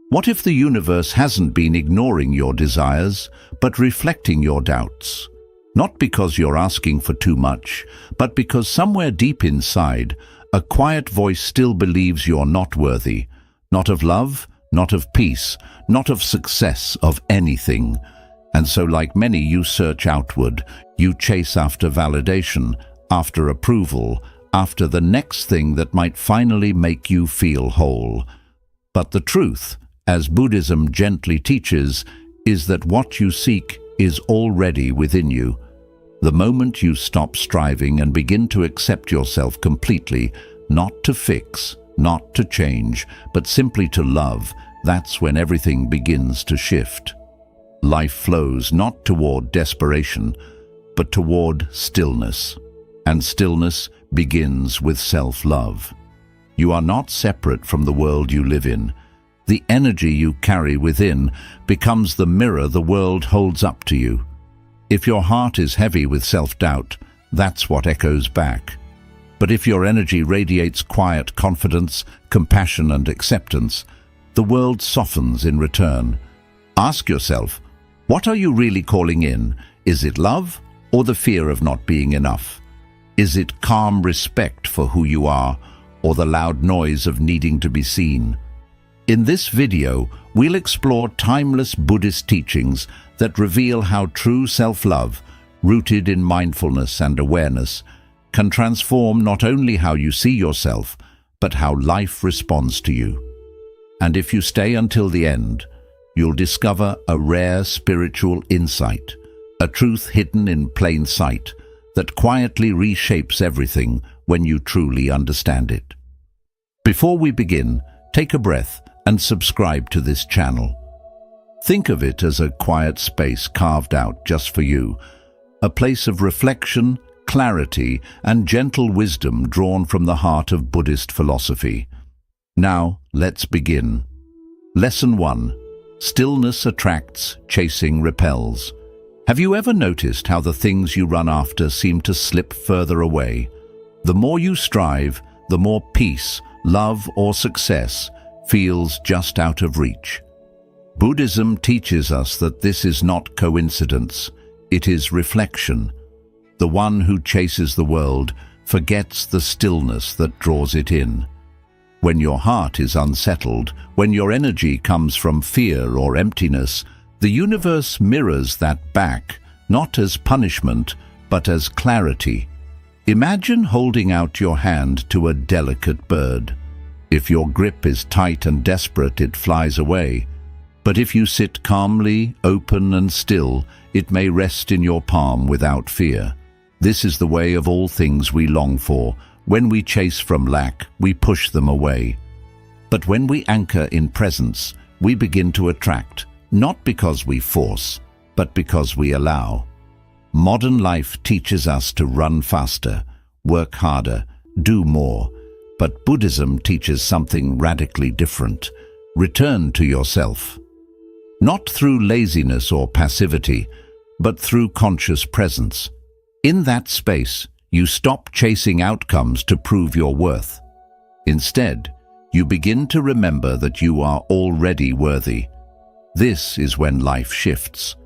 What if the universe hasn't been ignoring your desires, but reflecting your doubts? Not because you're asking for too much, but because somewhere deep inside, a quiet voice still believes you're not worthy, not of love, not of peace, not of success, of anything. And so, like many, you search outward, you chase after validation, after approval, after the next thing that might finally make you feel whole. But the truth, as Buddhism gently teaches, is that what you seek is already within you. The moment you stop striving and begin to accept yourself completely, not to fix, not to change, but simply to love, that's when everything begins to shift. Life flows not toward desperation, but toward stillness. And stillness begins with self-love. You are not separate from the world you live in. The energy you carry within becomes the mirror the world holds up to you. If your heart is heavy with self-doubt, that's what echoes back. But if your energy radiates quiet confidence, compassion, and acceptance, the world softens in return. Ask yourself, what are you really calling in? Is it love or the fear of not being enough? Is it calm respect for who you are or the loud noise of needing to be seen? In this video, we'll explore timeless Buddhist teachings that reveal how true self-love, rooted in mindfulness and awareness, can transform not only how you see yourself, but how life responds to you. And if you stay until the end, you'll discover a rare spiritual insight, a truth hidden in plain sight that quietly reshapes everything when you truly understand it. Before we begin, take a breath and subscribe to this channel. Think of it as a quiet space carved out just for you, a place of reflection, clarity, and gentle wisdom drawn from the heart of Buddhist philosophy. Now, let's begin. Lesson 1. Stillness attracts, chasing repels. Have you ever noticed how the things you run after seem to slip further away? The more you strive, the more peace, love, or success feels just out of reach. Buddhism teaches us that this is not coincidence, it is reflection. The one who chases the world forgets the stillness that draws it in. When your heart is unsettled, when your energy comes from fear or emptiness, the universe mirrors that back, not as punishment, but as clarity. Imagine holding out your hand to a delicate bird. If your grip is tight and desperate, it flies away. But if you sit calmly, open and still, it may rest in your palm without fear. This is the way of all things we long for. When we chase from lack, we push them away. But when we anchor in presence, we begin to attract, not because we force, but because we allow. Modern life teaches us to run faster, work harder, do more. But Buddhism teaches something radically different. Return to yourself. Not through laziness or passivity, but through conscious presence. In that space, you stop chasing outcomes to prove your worth. Instead, you begin to remember that you are already worthy. This is when life shifts,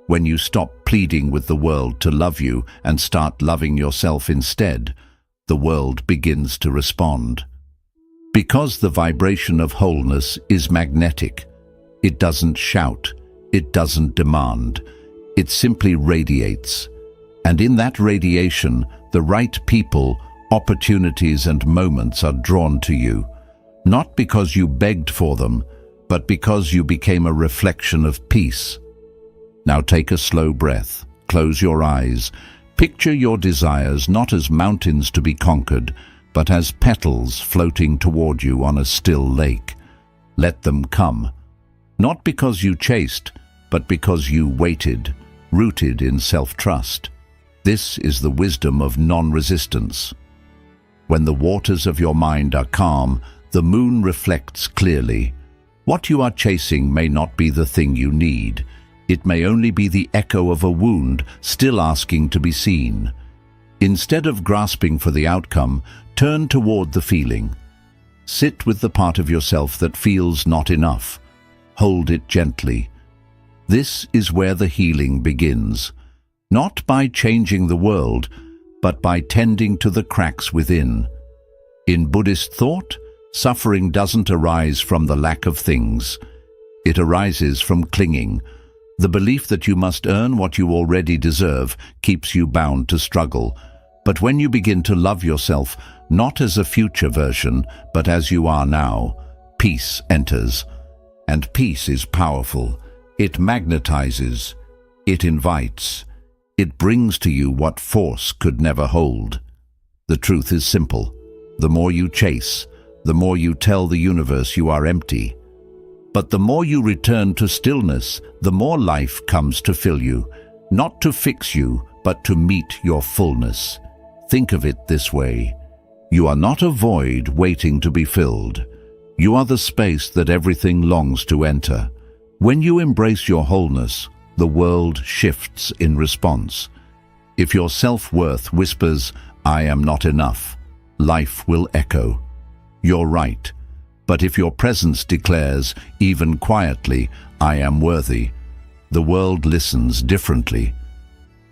when you stop pleading with the world to love you and start loving yourself instead. The world begins to respond. Because the vibration of wholeness is magnetic, it doesn't shout, it doesn't demand, it simply radiates. And in that radiation, the right people, opportunities, and moments are drawn to you, not because you begged for them, but because you became a reflection of peace. Now take a slow breath, close your eyes. Picture your desires not as mountains to be conquered, but as petals floating toward you on a still lake. Let them come, not because you chased, but because you waited, rooted in self-trust. This is the wisdom of non-resistance. When the waters of your mind are calm, the moon reflects clearly. What you are chasing may not be the thing you need. It may only be the echo of a wound still asking to be seen. Instead of grasping for the outcome, turn toward the feeling. Sit with the part of yourself that feels not enough. hold it gently. This is where the healing begins, not by changing the world, but by tending to the cracks within. In Buddhist thought, suffering doesn't arise from the lack of things. It arises from clinging. The belief that you must earn what you already deserve keeps you bound to struggle. But when you begin to love yourself, not as a future version, but as you are now, peace enters. And peace is powerful. It magnetizes. It invites. It brings to you what force could never hold. The truth is simple. The more you chase, the more you tell the universe you are empty. But the more you return to stillness, the more life comes to fill you, not to fix you, but to meet your fullness. Think of it this way. You are not a void waiting to be filled. You are the space that everything longs to enter. When you embrace your wholeness, the world shifts in response. If your self-worth whispers, "I am not enough," life will echo, "You're right." But if your presence declares, even quietly, "I am worthy," the world listens differently.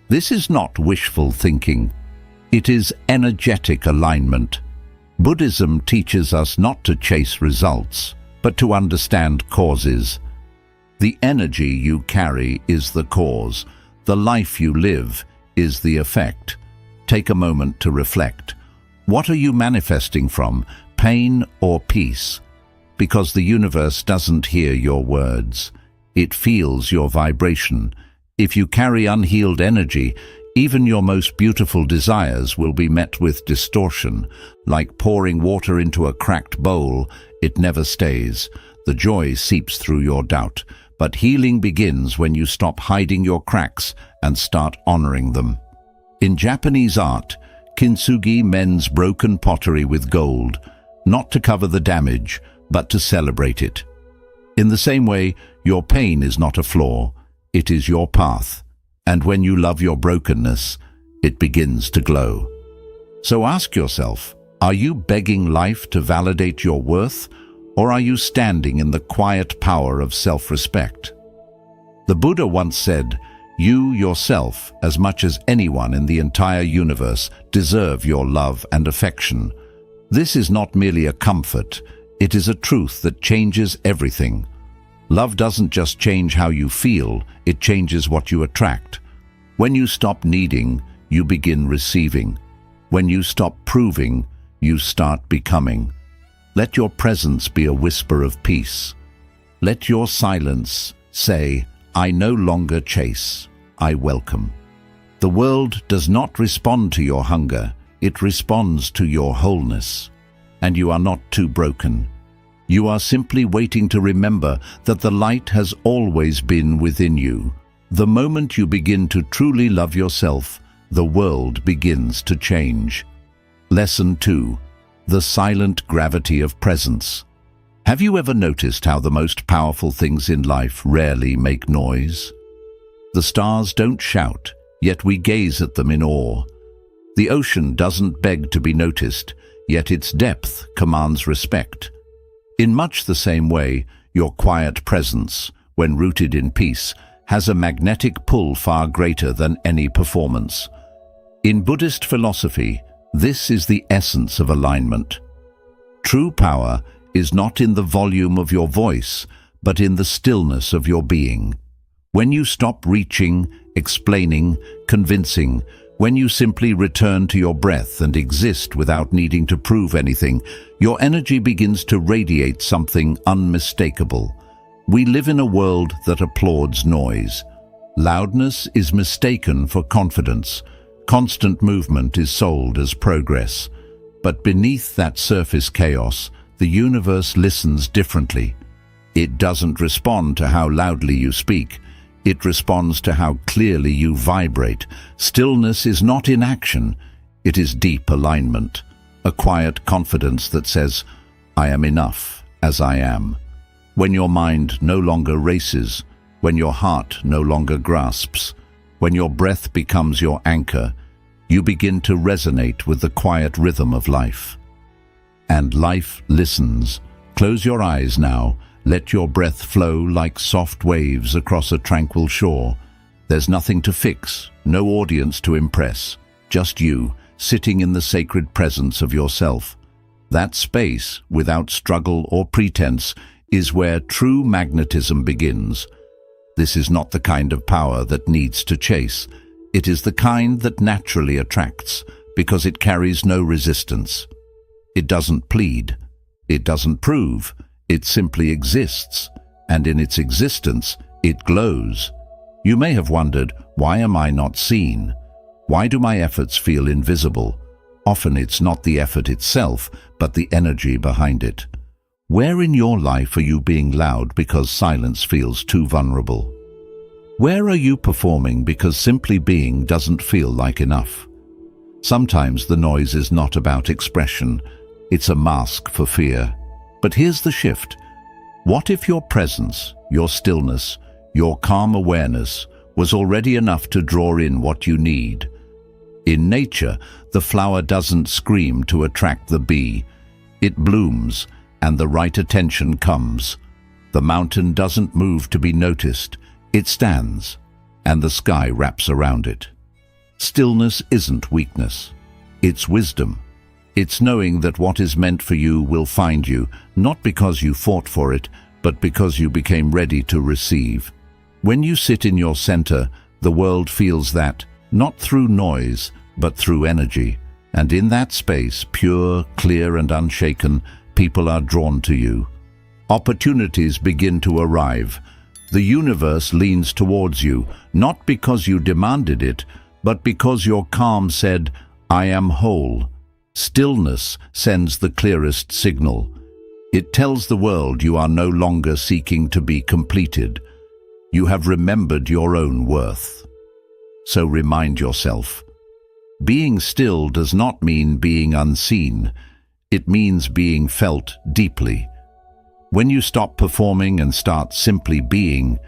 This is not wishful thinking. It is energetic alignment. Buddhism teaches us not to chase results, but to understand causes. The energy you carry is the cause. The life you live is the effect. Take a moment to reflect. What are you manifesting from, pain or peace? Because the universe doesn't hear your words. It feels your vibration. If you carry unhealed energy, even your most beautiful desires will be met with distortion. Like pouring water into a cracked bowl, it never stays. The joy seeps through your doubt. But healing begins when you stop hiding your cracks and start honoring them. In Japanese art, kintsugi mends broken pottery with gold, not to cover the damage, but to celebrate it. In the same way, your pain is not a flaw, it is your path. And when you love your brokenness, it begins to glow. So ask yourself, are you begging life to validate your worth, or are you standing in the quiet power of self-respect? The Buddha once said, "You yourself, as much as anyone in the entire universe, deserve your love and affection." This is not merely a comfort, it is a truth that changes everything. Love doesn't just change how you feel, it changes what you attract. When you stop needing, you begin receiving. When you stop proving, you start becoming. Let your presence be a whisper of peace. Let your silence say, "I no longer chase, I welcome." The world does not respond to your hunger, it responds to your wholeness. And you are not too broken. You are simply waiting to remember that the light has always been within you. The moment you begin to truly love yourself, the world begins to change. Lesson 2. The silent gravity of presence. Have you ever noticed how the most powerful things in life rarely make noise? The stars don't shout, yet we gaze at them in awe. The ocean doesn't beg to be noticed, yet its depth commands respect. In much the same way, your quiet presence, when rooted in peace, has a magnetic pull far greater than any performance. In Buddhist philosophy, this is the essence of alignment. True power is not in the volume of your voice, but in the stillness of your being. When you stop reaching, explaining, convincing, when you simply return to your breath and exist without needing to prove anything, your energy begins to radiate something unmistakable. We live in a world that applauds noise. Loudness is mistaken for confidence. Constant movement is sold as progress. But beneath that surface chaos, the universe listens differently. It doesn't respond to how loudly you speak. It responds to how clearly you vibrate. Stillness is not inaction. It is deep alignment. A quiet confidence that says, "I am enough as I am." When your mind no longer races, when your heart no longer grasps, when your breath becomes your anchor, you begin to resonate with the quiet rhythm of life. And life listens. Close your eyes now. Let your breath flow like soft waves across a tranquil shore. There's nothing to fix, no audience to impress, just you, sitting in the sacred presence of yourself. That space, without struggle or pretense, is where true magnetism begins. This is not the kind of power that needs to chase. It is the kind that naturally attracts, because it carries no resistance. It doesn't plead. It doesn't prove. It simply exists, and in its existence, it glows. You may have wondered, why am I not seen? Why do my efforts feel invisible? Often it's not the effort itself, but the energy behind it. Where in your life are you being loud because silence feels too vulnerable? Where are you performing because simply being doesn't feel like enough? Sometimes the noise is not about expression, it's a mask for fear. But here's the shift. What if your presence, your stillness, your calm awareness was already enough to draw in what you need? In nature, the flower doesn't scream to attract the bee. It blooms, and the right attention comes. The mountain doesn't move to be noticed. It stands, and the sky wraps around it. Stillness isn't weakness. It's wisdom. It's knowing that what is meant for you will find you, not because you fought for it, but because you became ready to receive. When you sit in your center, the world feels that, not through noise, but through energy. And in that space, pure, clear, and unshaken, people are drawn to you. Opportunities begin to arrive. The universe leans towards you, not because you demanded it, but because your calm said, "I am whole." Stillness sends the clearest signal. It tells the world you are no longer seeking to be completed. You have remembered your own worth. So remind yourself. Being still does not mean being unseen. It means being felt deeply. When you stop performing and start simply being,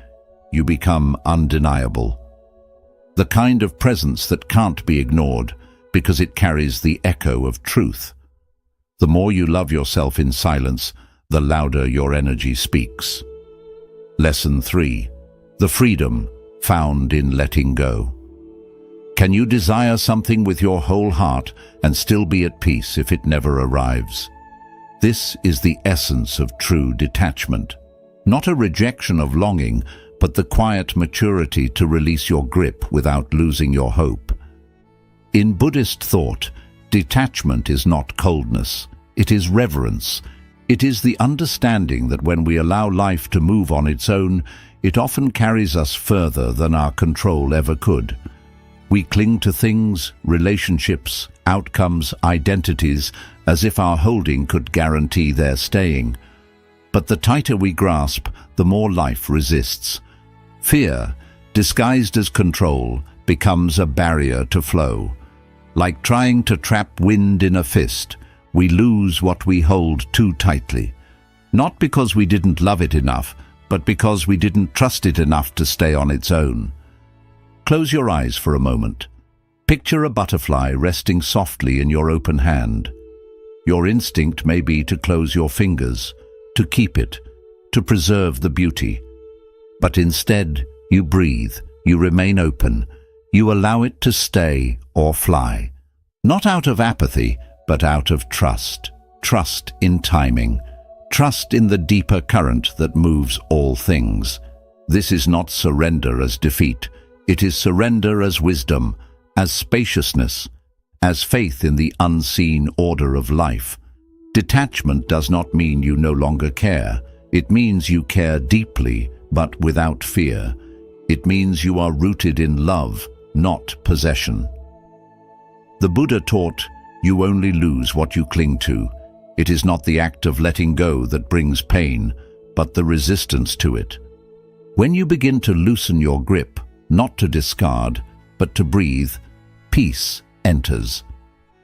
you become undeniable. The kind of presence that can't be ignored, because it carries the echo of truth. The more you love yourself in silence, the louder your energy speaks. Lesson 3. The freedom found in letting go. Can you desire something with your whole heart and still be at peace if it never arrives? This is the essence of true detachment. Not a rejection of longing, but the quiet maturity to release your grip without losing your hope. In Buddhist thought, detachment is not coldness, it is reverence. It is the understanding that when we allow life to move on its own, it often carries us further than our control ever could. We cling to things, relationships, outcomes, identities, as if our holding could guarantee their staying. But the tighter we grasp, the more life resists. Fear, disguised as control, becomes a barrier to flow. Like trying to trap wind in a fist, we lose what we hold too tightly. Not because we didn't love it enough, but because we didn't trust it enough to stay on its own. Close your eyes for a moment. Picture a butterfly resting softly in your open hand. Your instinct may be to close your fingers, to keep it, to preserve the beauty. But instead, you breathe, you remain open, you allow it to stay or fly. Not out of apathy, but out of trust. Trust in timing. Trust in the deeper current that moves all things. This is not surrender as defeat. It is surrender as wisdom, as spaciousness, as faith in the unseen order of life. Detachment does not mean you no longer care. It means you care deeply, but without fear. It means you are rooted in love, not possession. The Buddha taught, you only lose what you cling to. It is not the act of letting go that brings pain, but the resistance to it. When you begin to loosen your grip, not to discard, but to breathe, peace enters.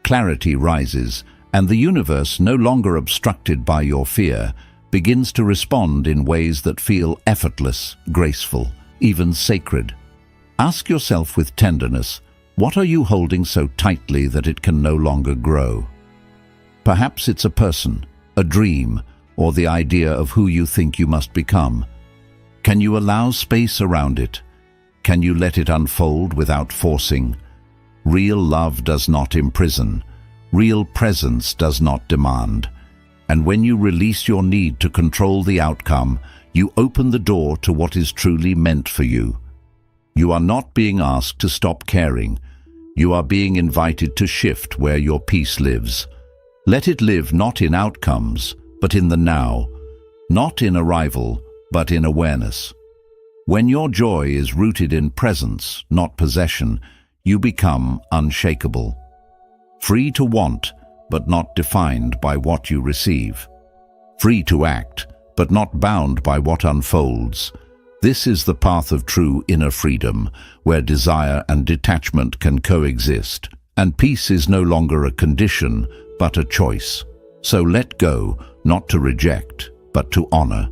Clarity rises, and the universe, no longer obstructed by your fear, begins to respond in ways that feel effortless, graceful, even sacred. Ask yourself with tenderness, what are you holding so tightly that it can no longer grow? Perhaps it's a person, a dream, or the idea of who you think you must become? Can you allow space around it? Can you let it unfold without forcing? Real love does not imprison. Real presence does not demand. And when you release your need to control the outcome, you open the door to what is truly meant for you. You are not being asked to stop caring. You are being invited to shift where your peace lives. Let it live not in outcomes, but in the now. Not in arrival, but in awareness. When your joy is rooted in presence, not possession, you become unshakable. Free to want, but not defined by what you receive. Free to act, but not bound by what unfolds. This is the path of true inner freedom, where desire and detachment can coexist, and peace is no longer a condition, but a choice. So let go, not to reject, but to honor.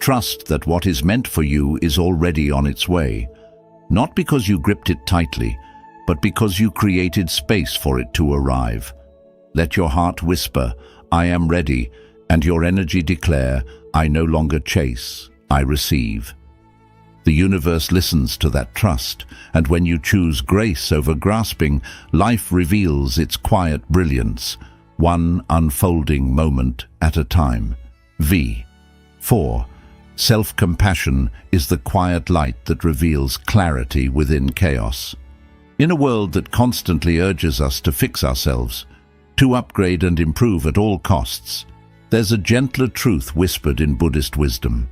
Trust that what is meant for you is already on its way, not because you gripped it tightly, but because you created space for it to arrive. Let your heart whisper, "I am ready," and your energy declare, "I no longer chase, I receive." The universe listens to that trust, and when you choose grace over grasping, life reveals its quiet brilliance, one unfolding moment at a time. 4. Self-compassion is the quiet light that reveals clarity within chaos. In a world that constantly urges us to fix ourselves, to upgrade and improve at all costs, there's a gentler truth whispered in Buddhist wisdom.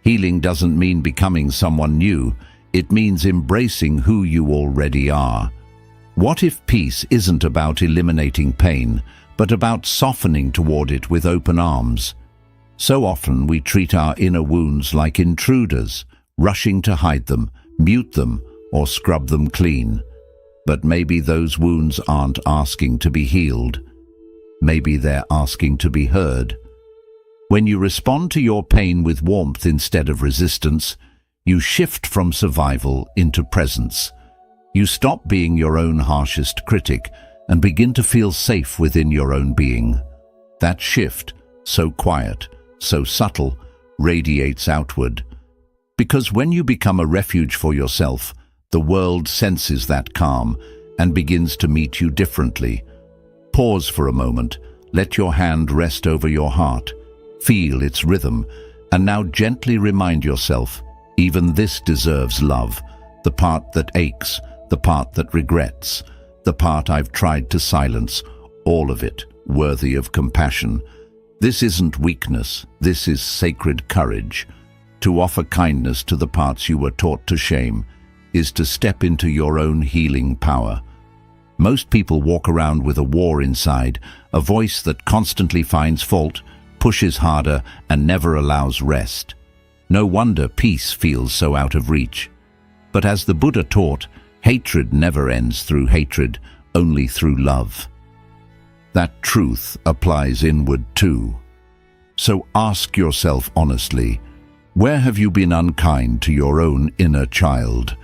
Healing doesn't mean becoming someone new, it means embracing who you already are. What if peace isn't about eliminating pain, but about softening toward it with open arms? So often we treat our inner wounds like intruders, rushing to hide them, mute them, or scrub them clean. But maybe those wounds aren't asking to be healed. Maybe they're asking to be heard. When you respond to your pain with warmth instead of resistance, you shift from survival into presence. You stop being your own harshest critic and begin to feel safe within your own being. That shift, so quiet, so subtle, radiates outward. Because when you become a refuge for yourself, the world senses that calm and begins to meet you differently. Pause for a moment, let your hand rest over your heart, feel its rhythm, and now gently remind yourself, even this deserves love, the part that aches, the part that regrets, the part I've tried to silence, all of it worthy of compassion. This isn't weakness, this is sacred courage. To offer kindness to the parts you were taught to shame is to step into your own healing power. Most people walk around with a war inside, a voice that constantly finds fault, pushes harder, and never allows rest. No wonder peace feels so out of reach. But as the Buddha taught, hatred never ends through hatred, only through love. That truth applies inward too. So ask yourself honestly, where have you been unkind to your own inner child?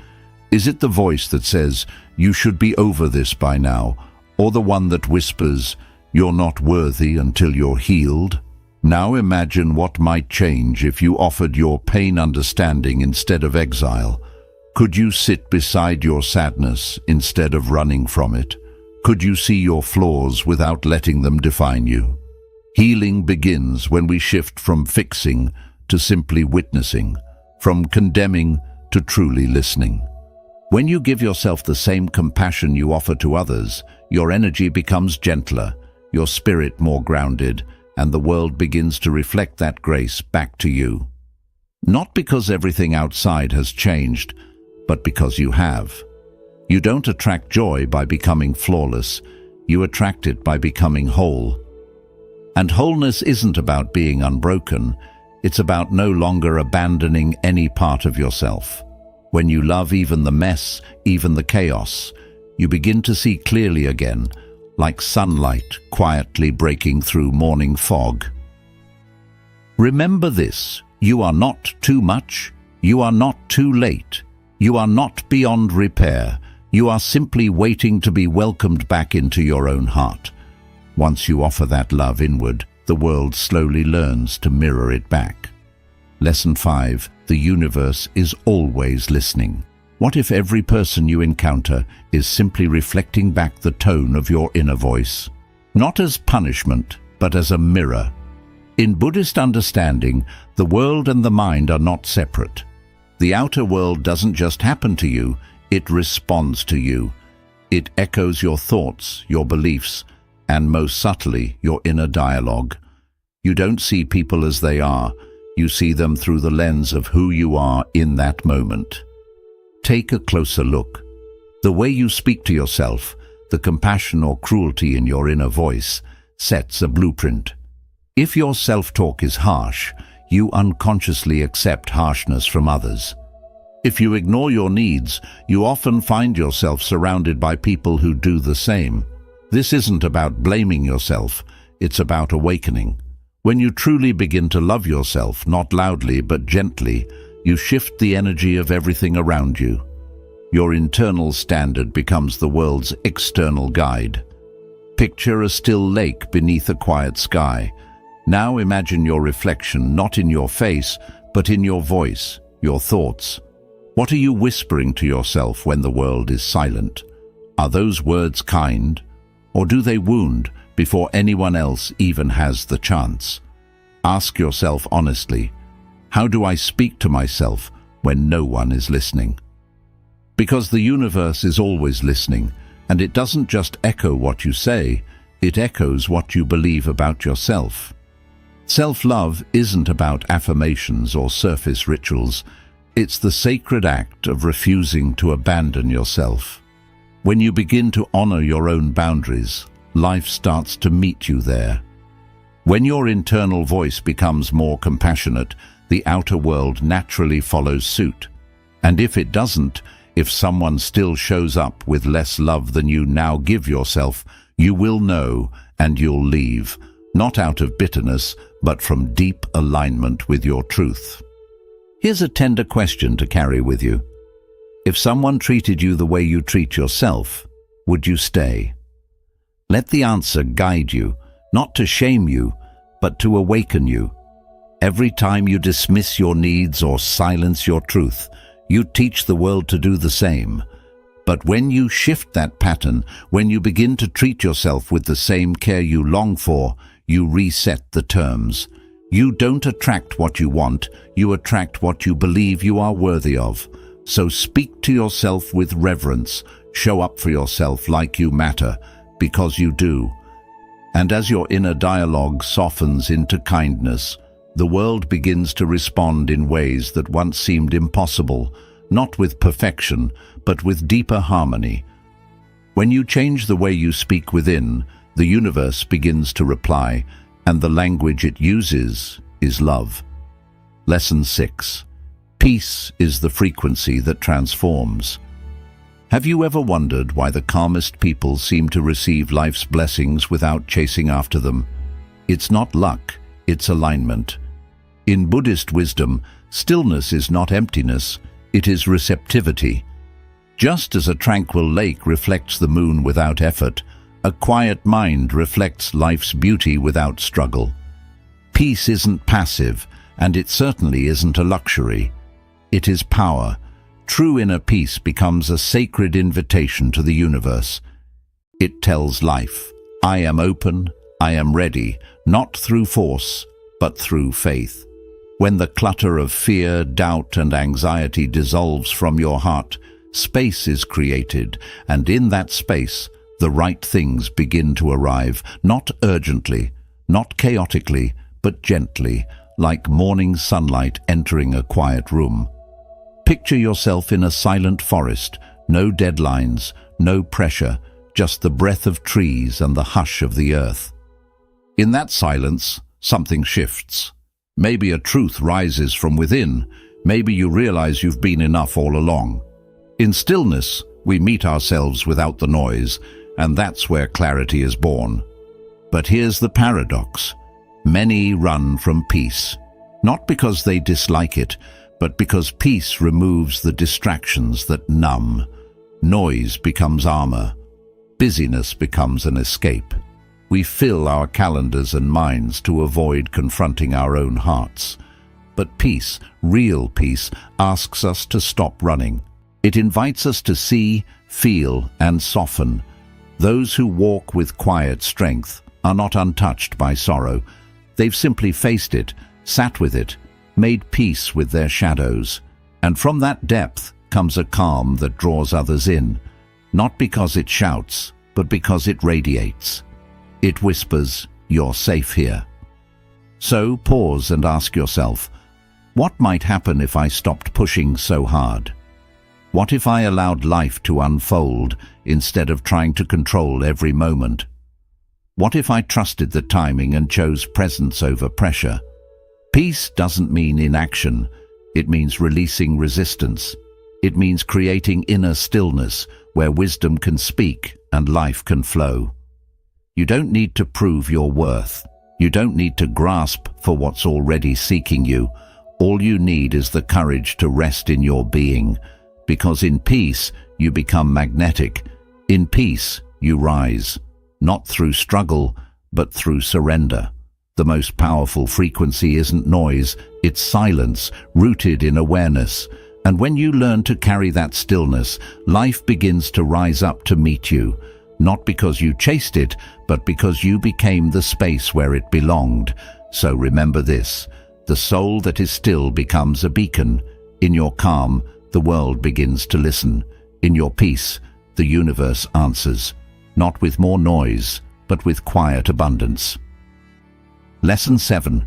Is it the voice that says, "You should be over this by now," or the one that whispers, "You're not worthy until you're healed"? Now imagine what might change if you offered your pain understanding instead of exile. Could you sit beside your sadness instead of running from it? Could you see your flaws without letting them define you? Healing begins when we shift from fixing to simply witnessing, from condemning to truly listening. When you give yourself the same compassion you offer to others, your energy becomes gentler, your spirit more grounded, and the world begins to reflect that grace back to you. Not because everything outside has changed, but because you have. You don't attract joy by becoming flawless, you attract it by becoming whole. And wholeness isn't about being unbroken, it's about no longer abandoning any part of yourself. When you love even the mess, even the chaos, you begin to see clearly again, like sunlight quietly breaking through morning fog. Remember this, you are not too much, you are not too late, you are not beyond repair, you are simply waiting to be welcomed back into your own heart. Once you offer that love inward, the world slowly learns to mirror it back. Lesson 5. The universe is always listening. What if every person you encounter is simply reflecting back the tone of your inner voice? Not as punishment, but as a mirror. In Buddhist understanding, the world and the mind are not separate. The outer world doesn't just happen to you, it responds to you. It echoes your thoughts, your beliefs, and most subtly, your inner dialogue. You don't see people as they are, you see them through the lens of who you are in that moment. Take a closer look. The way you speak to yourself, the compassion or cruelty in your inner voice, sets a blueprint. If your self-talk is harsh, you unconsciously accept harshness from others. If you ignore your needs, you often find yourself surrounded by people who do the same. This isn't about blaming yourself, it's about awakening. When you truly begin to love yourself, not loudly but gently, you shift the energy of everything around you. Your internal standard becomes the world's external guide. Picture a still lake beneath a quiet sky. Now imagine your reflection not in your face, but in your voice, your thoughts. What are you whispering to yourself when the world is silent? Are those words kind? Or do they wound before anyone else even has the chance? Ask yourself honestly, how do I speak to myself when no one is listening? Because the universe is always listening, and it doesn't just echo what you say, it echoes what you believe about yourself. Self-love isn't about affirmations or surface rituals. It's the sacred act of refusing to abandon yourself. When you begin to honor your own boundaries, life starts to meet you there. When your internal voice becomes more compassionate, the outer world naturally follows suit. And if it doesn't, if someone still shows up with less love than you now give yourself, you will know and you'll leave, not out of bitterness, but from deep alignment with your truth. Here's a tender question to carry with you. If someone treated you the way you treat yourself, would you stay? Let the answer guide you, not to shame you, but to awaken you. Every time you dismiss your needs or silence your truth, you teach the world to do the same. But when you shift that pattern, when you begin to treat yourself with the same care you long for, you reset the terms. You don't attract what you want, you attract what you believe you are worthy of. So speak to yourself with reverence, show up for yourself like you matter, because you do. And as your inner dialogue softens into kindness, the world begins to respond in ways that once seemed impossible, not with perfection, but with deeper harmony. When you change the way you speak within, the universe begins to reply, and the language it uses is love. Lesson 6. Peace is the frequency that transforms. Have you ever wondered why the calmest people seem to receive life's blessings without chasing after them? It's not luck, it's alignment. In Buddhist wisdom, stillness is not emptiness, it is receptivity. Just as a tranquil lake reflects the moon without effort, a quiet mind reflects life's beauty without struggle. Peace isn't passive, and it certainly isn't a luxury. It is power. True inner peace becomes a sacred invitation to the universe. It tells life, I am open, I am ready, not through force, but through faith. When the clutter of fear, doubt, and anxiety dissolves from your heart, space is created, and in that space, the right things begin to arrive, not urgently, not chaotically, but gently, like morning sunlight entering a quiet room. Picture yourself in a silent forest, no deadlines, no pressure, just the breath of trees and the hush of the earth. In that silence, something shifts. Maybe a truth rises from within. Maybe you realize you've been enough all along. In stillness, we meet ourselves without the noise, and that's where clarity is born. But here's the paradox. Many run from peace, not because they dislike it, but because peace removes the distractions that numb. Noise becomes armor. Busyness becomes an escape. We fill our calendars and minds to avoid confronting our own hearts. But peace, real peace, asks us to stop running. It invites us to see, feel, and soften. Those who walk with quiet strength are not untouched by sorrow. They've simply faced it, sat with it, made peace with their shadows. And from that depth comes a calm that draws others in, not because it shouts, but because it radiates. It whispers, "You're safe here." So pause and ask yourself, what might happen if I stopped pushing so hard? What if I allowed life to unfold instead of trying to control every moment? What if I trusted the timing and chose presence over pressure? Peace doesn't mean inaction. It means releasing resistance. It means creating inner stillness where wisdom can speak and life can flow. You don't need to prove your worth. You don't need to grasp for what's already seeking you. All you need is the courage to rest in your being, because in peace you become magnetic. In peace you rise, not through struggle, but through surrender. The most powerful frequency isn't noise, it's silence, rooted in awareness. And when you learn to carry that stillness, life begins to rise up to meet you, not because you chased it, but because you became the space where it belonged. So remember this, the soul that is still becomes a beacon. In your calm, the world begins to listen. In your peace, the universe answers, not with more noise, but with quiet abundance. Lesson 7.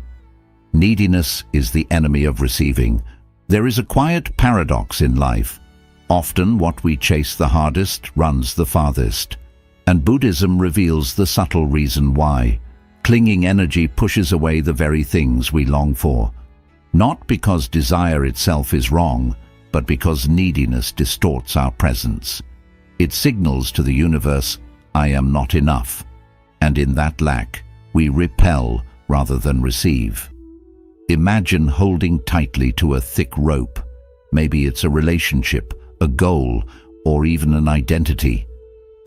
Neediness is the enemy of receiving. There is a quiet paradox in life. Often what we chase the hardest runs the farthest. And Buddhism reveals the subtle reason why. Clinging energy pushes away the very things we long for. Not because desire itself is wrong, but because neediness distorts our presence. It signals to the universe, "I am not enough." And in that lack, we repel rather than receive. Imagine holding tightly to a thick rope. Maybe it's a relationship, a goal, or even an identity.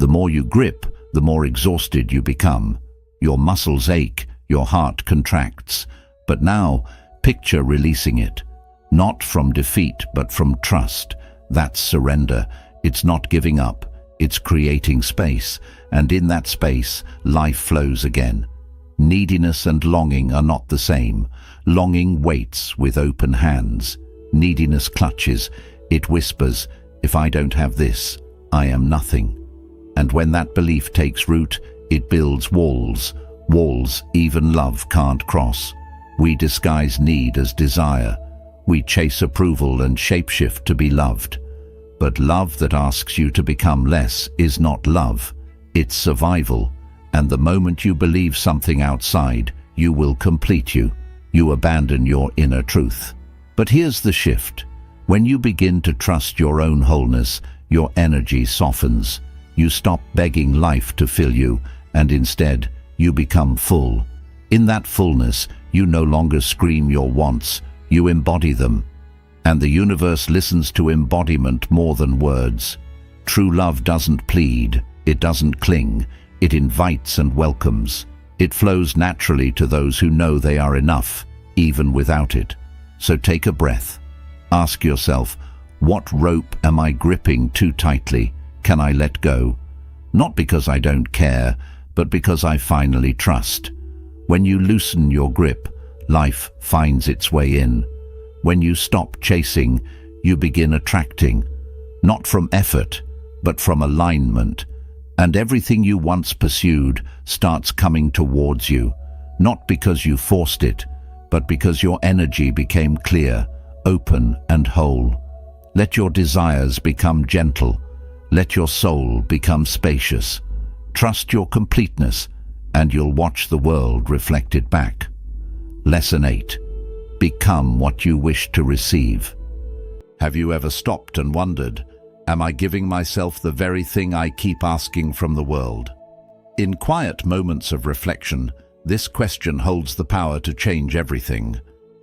The more you grip, the more exhausted you become. Your muscles ache, your heart contracts. But now, picture releasing it. Not from defeat, but from trust. That's surrender. It's not giving up. It's creating space. And in that space, life flows again. Neediness and longing are not the same. Longing waits with open hands. Neediness clutches. It whispers, "If I don't have this, I am nothing." And when that belief takes root, it builds walls. Walls even love can't cross. We disguise need as desire. We chase approval and shapeshift to be loved. But love that asks you to become less is not love. It's survival. And the moment you believe something outside, you will complete you. You abandon your inner truth. But here's the shift. When you begin to trust your own wholeness, your energy softens. You stop begging life to fill you, and instead, you become full. In that fullness, you no longer scream your wants, you embody them. And the universe listens to embodiment more than words. True love doesn't plead, it doesn't cling, it invites and welcomes. It flows naturally to those who know they are enough, even without it. So take a breath. Ask yourself, what rope am I gripping too tightly? Can I let go? Not because I don't care, but because I finally trust. When you loosen your grip, life finds its way in. When you stop chasing, you begin attracting, not from effort, but from alignment. And everything you once pursued starts coming towards you, not because you forced it, but because your energy became clear, open and whole. Let your desires become gentle. Let your soul become spacious. Trust your completeness, and you'll watch the world reflect it back. Lesson 8. Become what you wish to receive. Have you ever stopped and wondered, am I giving myself the very thing I keep asking from the world? In quiet moments of reflection, this question holds the power to change everything.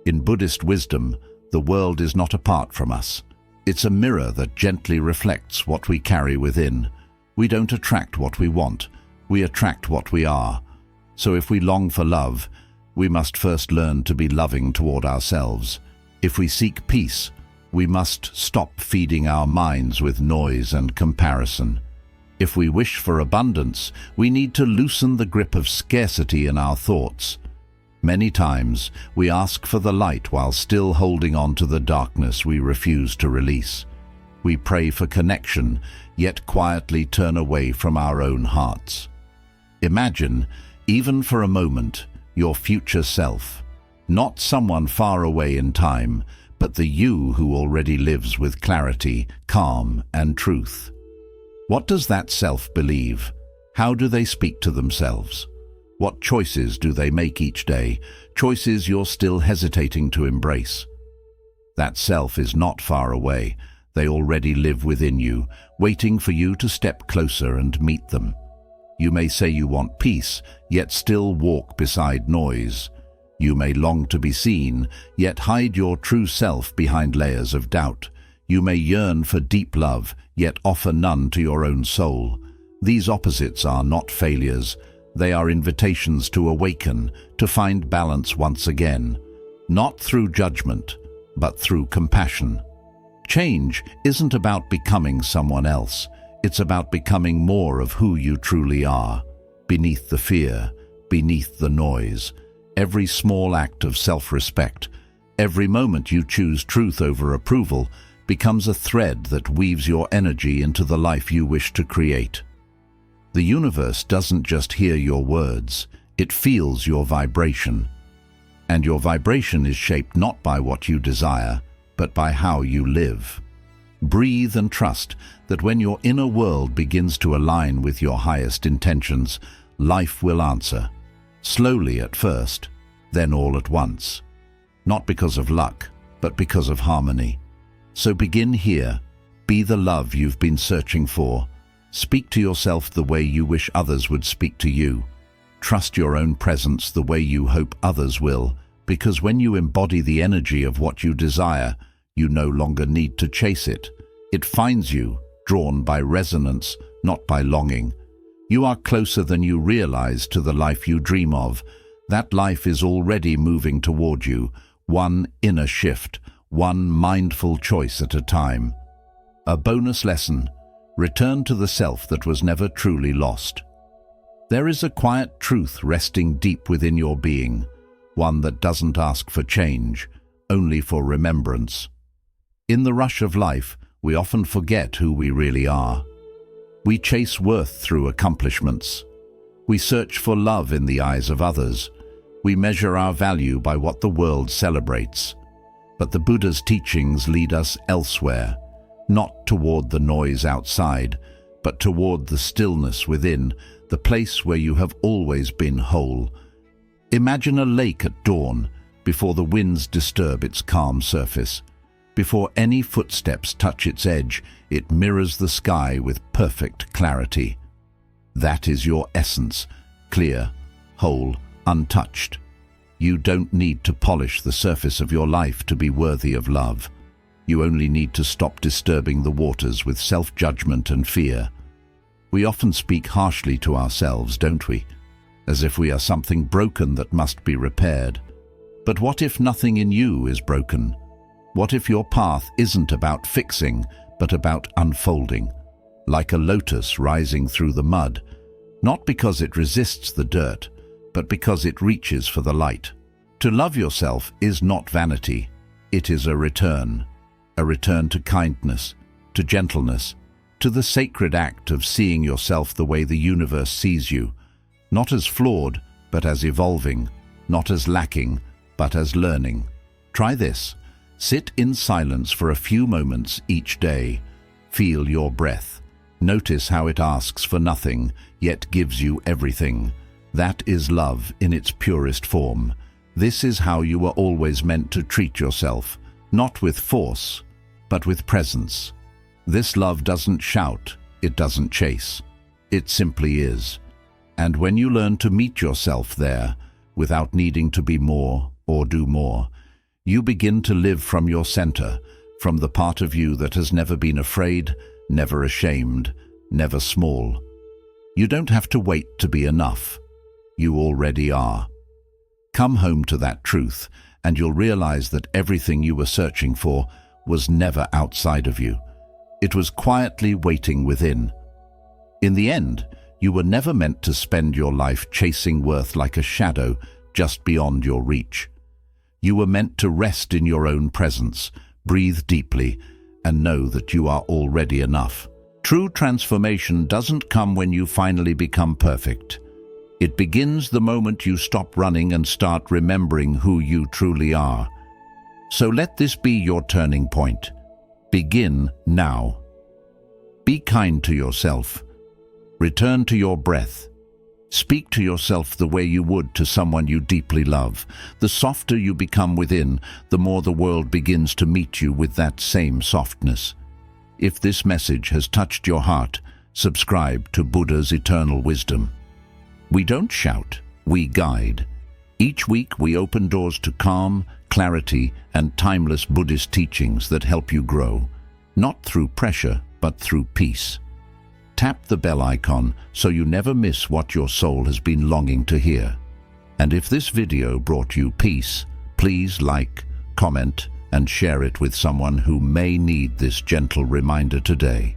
In Buddhist wisdom, the world is not apart from us. It's a mirror that gently reflects what we carry within. We don't attract what we want, we attract what we are. So if we long for love, we must first learn to be loving toward ourselves. If we seek peace, we must stop feeding our minds with noise and comparison. If we wish for abundance, we need to loosen the grip of scarcity in our thoughts. Many times, we ask for the light while still holding on to the darkness we refuse to release. We pray for connection, yet quietly turn away from our own hearts. Imagine, even for a moment, your future self, not someone far away in time, but the you who already lives with clarity, calm, and truth. What does that self believe? How do they speak to themselves? What choices do they make each day? Choices you're still hesitating to embrace. That self is not far away. They already live within you, waiting for you to step closer and meet them. You may say you want peace, yet still walk beside noise. You may long to be seen, yet hide your true self behind layers of doubt. You may yearn for deep love, yet offer none to your own soul. These opposites are not failures. They are invitations to awaken, to find balance once again. Not through judgment, but through compassion. Change isn't about becoming someone else. It's about becoming more of who you truly are. Beneath the fear, beneath the noise. Every small act of self-respect, every moment you choose truth over approval, becomes a thread that weaves your energy into the life you wish to create. The universe doesn't just hear your words, it feels your vibration. And your vibration is shaped not by what you desire, but by how you live. Breathe and trust that when your inner world begins to align with your highest intentions, life will answer. Slowly at first, then all at once. Not because of luck, but because of harmony. So begin here. Be the love you've been searching for. Speak to yourself the way you wish others would speak to you. Trust your own presence the way you hope others will, because when you embody the energy of what you desire, you no longer need to chase it. It finds you, drawn by resonance, not by longing. You are closer than you realize to the life you dream of. That life is already moving toward you, one inner shift, one mindful choice at a time. A bonus lesson: return to the self that was never truly lost. There is a quiet truth resting deep within your being, one that doesn't ask for change, only for remembrance. In the rush of life, we often forget who we really are. We chase worth through accomplishments. We search for love in the eyes of others. We measure our value by what the world celebrates. But the Buddha's teachings lead us elsewhere, not toward the noise outside, but toward the stillness within, the place where you have always been whole. Imagine a lake at dawn, before the winds disturb its calm surface. Before any footsteps touch its edge, it mirrors the sky with perfect clarity. That is your essence, clear, whole, untouched. You don't need to polish the surface of your life to be worthy of love. You only need to stop disturbing the waters with self-judgment and fear. We often speak harshly to ourselves, don't we? As if we are something broken that must be repaired. But what if nothing in you is broken? What if your path isn't about fixing, but about unfolding? Like a lotus rising through the mud, not because it resists the dirt, but because it reaches for the light. To love yourself is not vanity. It is a return to kindness, to gentleness, to the sacred act of seeing yourself the way the universe sees you, not as flawed, but as evolving, not as lacking, but as learning. Try this. Sit in silence for a few moments each day. Feel your breath. Notice how it asks for nothing, yet gives you everything. That is love in its purest form. This is how you were always meant to treat yourself, not with force, but with presence. This love doesn't shout, it doesn't chase. It simply is. And when you learn to meet yourself there, without needing to be more or do more, you begin to live from your center, from the part of you that has never been afraid, never ashamed, never small. You don't have to wait to be enough. you already are. Come home to that truth, and you'll realize that everything you were searching for was never outside of you. It was quietly waiting within. In the end, you were never meant to spend your life chasing worth like a shadow just beyond your reach. You were meant to rest in your own presence, breathe deeply, and know that you are already enough. True transformation doesn't come when you finally become perfect. It begins the moment you stop running and start remembering who you truly are. So let this be your turning point. Begin now. Be kind to yourself. Return to your breath. Speak to yourself the way you would to someone you deeply love. The softer you become within, the more the world begins to meet you with that same softness. If this message has touched your heart, subscribe to Buddha's Eternal Wisdom. We don't shout, we guide. Each week we open doors to calm, clarity, and timeless Buddhist teachings that help you grow, not through pressure, but through peace. Tap the bell icon so you never miss what your soul has been longing to hear. And if this video brought you peace, please like, comment, and share it with someone who may need this gentle reminder today.